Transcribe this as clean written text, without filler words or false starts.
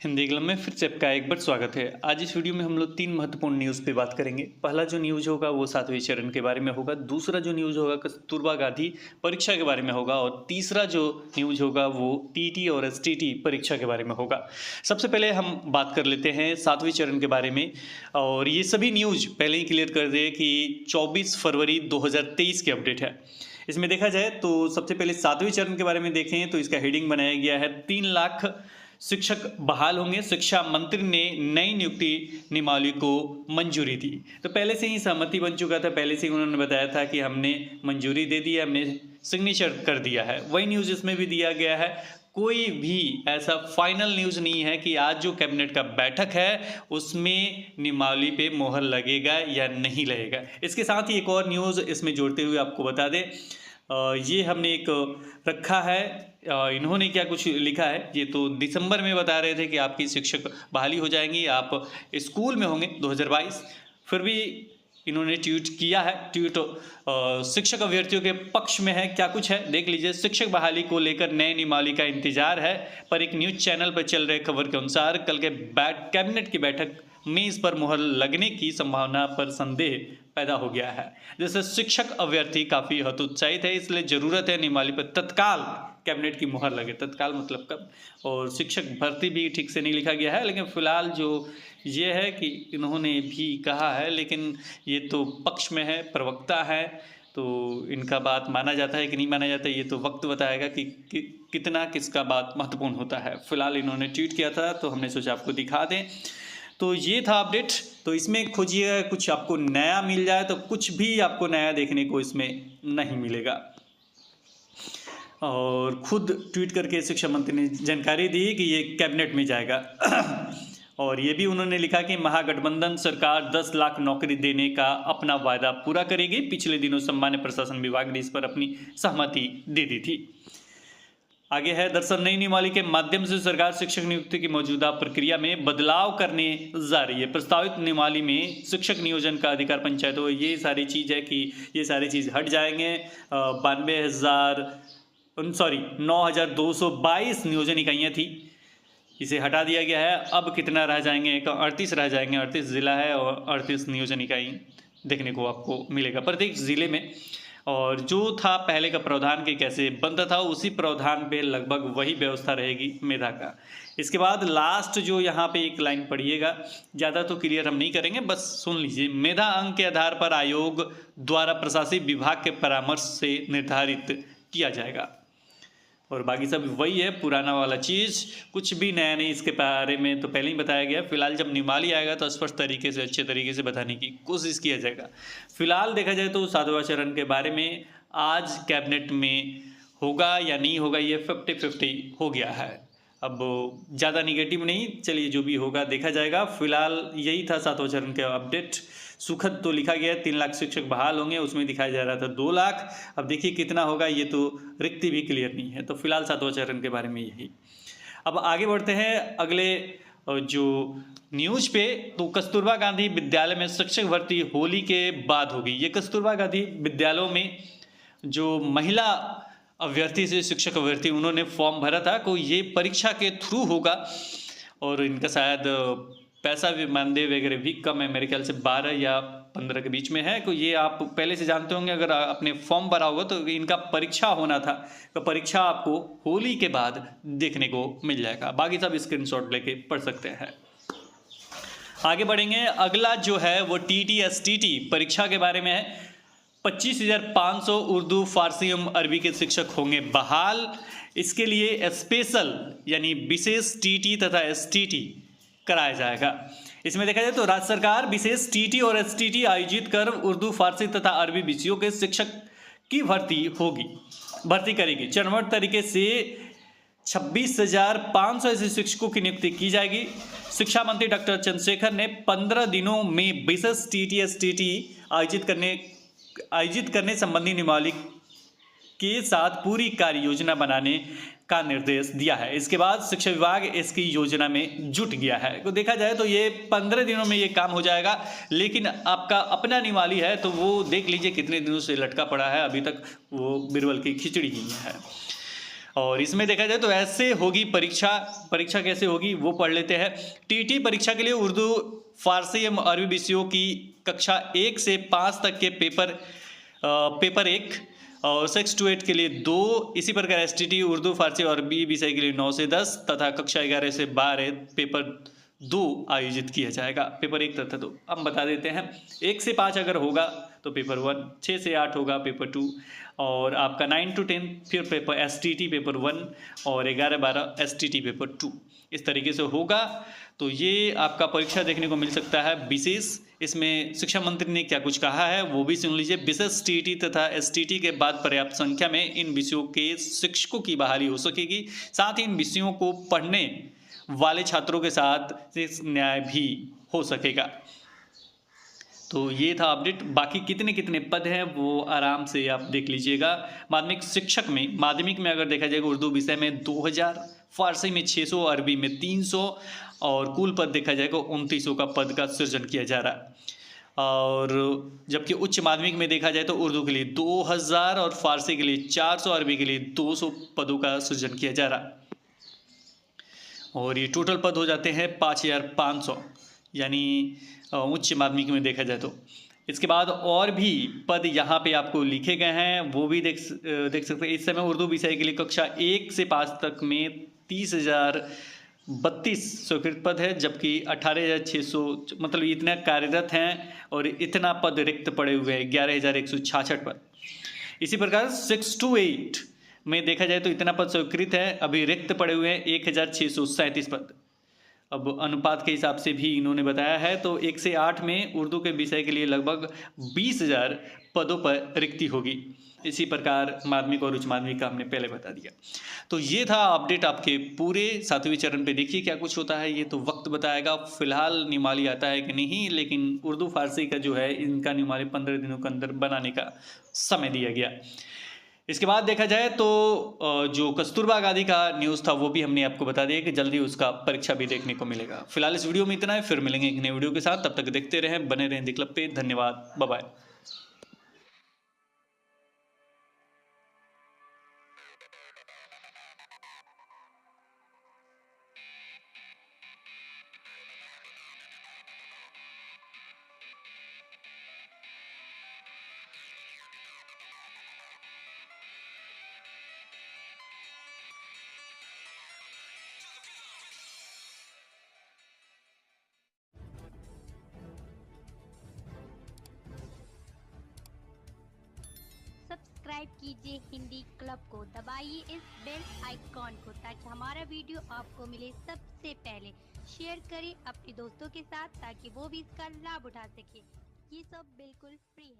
Hindi club में फिर से आपका एक बार स्वागत है। आज इस वीडियो में हम लोग 3 महत्वपूर्ण न्यूज़ पे बात करेंगे। पहला जो न्यूज़ होगा वो 7वें चरण के बारे में होगा। दूसरा जो न्यूज़ होगा कस्तूरबा गांधी परीक्षा के बारे में होगा और तीसरा जो न्यूज़ होगा वो टीटी और एसटीटी परीक्षा के बारे में होगा। सबसे पहले हम बात कर लेते हैं 7वें चरण के बारे में और ये सभी न्यूज़ पहले ही क्लियर कर दे कि 24 फरवरी 2023 की अपडेट है। इसमें देखा जाए तो सबसे पहले 7वें चरण के बारे में देखें तो इसका हेडिंग बनाया गया है 3 लाख शिक्षक बहाल होंगे। शिक्षा मंत्री ने नई नियुक्ति नियमावली को मंजूरी दी। तो पहले से ही सहमति बन चुका था, पहले से ही उन्होंने बताया था कि हमने मंजूरी दे दी है, हमने सिग्नेचर कर दिया है। वही न्यूज़ इसमें भी दिया गया है। कोई भी ऐसा फाइनल न्यूज़ नहीं है कि आज जो कैबिनेट का बैठक है उसमें नियमावली पे मोहर लगेगा या नहीं लगेगा। इसके साथ ही एक और न्यूज़ इसमें जोड़ते हुए आपको बता दें, ये हमने एक रखा है, इन्होंने क्या कुछ लिखा है, ये तो दिसंबर में बता रहे थे कि आपकी शिक्षक बहाली हो जाएंगी, आप स्कूल में होंगे 2022। फिर भी इन्होंने ट्वीट किया है। ट्वीट शिक्षक अभ्यर्थियों के पक्ष में है। क्या कुछ है देख लीजिए। शिक्षक बहाली को लेकर नए नियमावली का इंतजार है, पर एक न्यूज चैनल पर चल रहे खबर के अनुसार कल के कैबिनेट की बैठक में इस पर मुहर लगने की संभावना पर संदेह पैदा हो गया है। जैसे शिक्षक अभ्यर्थी काफ़ी हतोत्साहित है, इसलिए ज़रूरत है नियमावली पर तत्काल कैबिनेट की मुहर लगे। तत्काल मतलब कब? और शिक्षक भर्ती भी ठीक से नहीं लिखा गया है, लेकिन फिलहाल जो ये है कि इन्होंने भी कहा है, लेकिन ये तो पक्ष में है, प्रवक्ता है, तो इनका बात माना जाता है कि नहीं माना जाता है, ये तो वक्त बताएगा कि कितना किसका बात महत्वपूर्ण होता है। फिलहाल इन्होंने ट्वीट किया था तो हमने सोचा आपको दिखा दें। तो ये था अपडेट। तो इसमें खोजिए कुछ आपको नया मिल जाए, तो कुछ भी आपको नया देखने को इसमें नहीं मिलेगा। और खुद ट्वीट करके शिक्षा मंत्री ने जानकारी दी कि ये कैबिनेट में जाएगा। और ये भी उन्होंने लिखा कि महागठबंधन सरकार 10 लाख नौकरी देने का अपना वायदा पूरा करेगी। पिछले दिनों सामान्य प्रशासन विभाग ने इस पर अपनी सहमति दे दी थी। आगे है, दरअसल नई नियमावली के माध्यम से सरकार शिक्षक नियुक्ति की मौजूदा प्रक्रिया में बदलाव करने जा रही है। प्रस्तावित नियमावली में शिक्षक नियोजन का अधिकार पंचायतों, ये सारी चीज़ है कि ये सारी चीज़ हट जाएंगे। 9,222 नियोजन इकाइयाँ थी, इसे हटा दिया गया है। अब कितना रह जाएंगे? 38 रह जाएंगे। 38 जिला है और 38 नियोजन इकाई देखने को आपको मिलेगा प्रत्येक जिले में। और जो था पहले का प्रावधान के कैसे बनता था, उसी प्रावधान पे लगभग वही व्यवस्था रहेगी मेधा का। इसके बाद लास्ट जो यहाँ पे एक लाइन पढ़िएगा, ज़्यादा तो क्लियर हम नहीं करेंगे, बस सुन लीजिए। मेधा अंक के आधार पर आयोग द्वारा प्रशासनिक विभाग के परामर्श से निर्धारित किया जाएगा। और बाकी सब वही है, पुराना वाला चीज़, कुछ भी नया नहीं इसके बारे में तो पहले ही बताया गया। फिलहाल जब नियमावली आएगा तो स्पष्ट तरीके से, अच्छे तरीके से बताने की कोशिश किया जाएगा। फिलहाल देखा जाए तो 7वां चरण के बारे में आज कैबिनेट में होगा या नहीं होगा, ये 50-50 हो गया है। अब ज़्यादा निगेटिव नहीं, चलिए जो भी होगा देखा जाएगा। फिलहाल यही था 7वां चरण का अपडेट। सुखद तो लिखा गया 3 लाख शिक्षक बहाल होंगे, उसमें दिखाया जा रहा था 2 लाख। अब देखिए कितना होगा, ये तो रिक्ति भी क्लियर नहीं है। तो फिलहाल 7वां चरण के बारे में यही। अब आगे बढ़ते हैं अगले जो न्यूज़ पे। तो कस्तूरबा गांधी विद्यालय में शिक्षक भर्ती होली के बाद होगी। ये कस्तूरबा गांधी विद्यालयों में जो महिला अभ्यर्थी से शिक्षक अभ्यर्थी उन्होंने फॉर्म भरा था, तो ये परीक्षा के थ्रू होगा और इनका शायद पैसा भी मानदेय वगैरह भी कम है, मेरे ख्याल से 12 या 15 के बीच में है। तो ये आप पहले से जानते होंगे, अगर आपने फॉर्म भरा होगा तो इनका परीक्षा होना था, तो परीक्षा आपको होली के बाद देखने को मिल जाएगा। बाकी सब स्क्रीनशॉट लेके पढ़ सकते हैं। आगे बढ़ेंगे। अगला जो है वो टीटी एसटीटी परीक्षा के बारे में है। 25,500 उर्दू, फारसी एवं अरबी के शिक्षक होंगे बहाल। इसके लिए स्पेशल यानी विशेष टीटी तथा एसटीटी कराया जाएगा। इसमें देखा जाए तो राज्य सरकार विशेष टीटी और एसटीटी आयोजित कर उर्दू, फारसी तथा अरबी विषयों के शिक्षक की भर्ती करेगी। चरणबद्ध तरीके से 26,500 ऐसे शिक्षकों की नियुक्ति की जाएगी। शिक्षा मंत्री डॉक्टर चंद्रशेखर ने 15 दिनों में विशेष टीटी एसटीटी आयोजित करने संबंधी नियमावली के साथ पूरी कार्य योजना बनाने का निर्देश दिया है। इसके बाद शिक्षा विभाग इसकी योजना में जुट गया है। तो देखा जाए तो ये 15 दिनों में ये काम हो जाएगा, लेकिन आपका अपना नियमावली है तो वो देख लीजिए कितने दिनों से लटका पड़ा है, अभी तक वो बिरबल की खिचड़ी ही है। और इसमें देखा जाए तो ऐसे होगी परीक्षा। परीक्षा कैसे होगी वो पढ़ लेते हैं। टीटी परीक्षा के लिए उर्दू, फारसी एवं अरबी विषयों की कक्षा 1 से 5 तक के पेपर 1 और 6 to 8 के लिए 2। इसी प्रकार एसटीटी उर्दू, फारसी और अरबी विषय के लिए 9 से 10 तथा कक्षा 11 से 12 पेपर 2 आयोजित किया जाएगा। पेपर 1 तथा 2 हम बता देते हैं। 1 से 5 अगर होगा तो पेपर 1, 6 से 8 होगा पेपर 2, और आपका 9 to 10 फिर पेपर एसटीटी पेपर 1 और 11-12 एसटीटी पेपर 2। इस तरीके से होगा। तो ये आपका परीक्षा देखने को मिल सकता है विशेष। इसमें शिक्षा मंत्री ने क्या कुछ कहा है वो भी सुन लीजिए। विशेष टीटी तथा एसटीटी के बाद पर्याप्त संख्या में इन विषयों के शिक्षकों की बहाली हो सकेगी। साथ ही इन विषयों को पढ़ने वाले छात्रों के साथ न्याय भी हो सकेगा। तो ये था अपडेट। बाकी कितने कितने पद हैं वो आराम से आप देख लीजिएगा। माध्यमिक शिक्षक में, माध्यमिक में अगर देखा जाएगा उर्दू विषय में 2000, फारसी में 600, अरबी में 300 और कुल पद देखा जाएगा 2900 का पद का सृजन किया जा रहा है। और जबकि उच्च माध्यमिक में देखा जाए तो उर्दू के लिए 2000 और फारसी के लिए 400, अरबी के लिए 200 पदों का सृजन किया जा रहा है। और ये टोटल पद हो जाते हैं 5500, यानी उच्च माध्यमिक में देखा जाए तो। इसके बाद और भी पद यहाँ पे आपको लिखे गए हैं, वो भी देख सकते हैं। इस समय उर्दू विषय के लिए कक्षा 1 से 5 तक में 30,032 स्वीकृत पद है, जबकि 18,600 मतलब इतना कार्यरत हैं और इतना पद रिक्त पड़े हुए हैं 11,166 पद। इसी प्रकार 6 to 8 में देखा जाए तो इतना पद स्वीकृत है, अभी रिक्त पड़े हुए हैं 1,637 पद। अब अनुपात के हिसाब से भी इन्होंने बताया है। तो 1 से 8 में उर्दू के विषय के लिए लगभग 20,000 पदों पर रिक्ति होगी। इसी प्रकार माध्यमिक और उच्च माध्यमिक का हमने पहले बता दिया। तो ये था अपडेट आपके पूरे 7वें चरण पे। देखिए क्या कुछ होता है, ये तो वक्त बताएगा। फिलहाल नियमावली आता है कि नहीं, लेकिन उर्दू फारसी का जो है इनका नियमावली 15 दिनों के अंदर बनाने का समय दिया गया। इसके बाद देखा जाए तो जो कस्तूरबा गांधी का न्यूज़ था वो भी हमने आपको बता दिया कि जल्दी उसका परीक्षा भी देखने को मिलेगा। फिलहाल इस वीडियो में इतना है, फिर मिलेंगे एक नए वीडियो के साथ। तब तक देखते रहें, बने रहें दी क्लब पे। धन्यवाद, बाय बाय। सब्सक्राइब कीजिए हिंदी क्लब को, दबाइए इस बेल आइकॉन को ताकि हमारा वीडियो आपको मिले सबसे पहले। शेयर करें अपने दोस्तों के साथ ताकि वो भी इसका लाभ उठा सके। ये सब बिल्कुल फ्री है।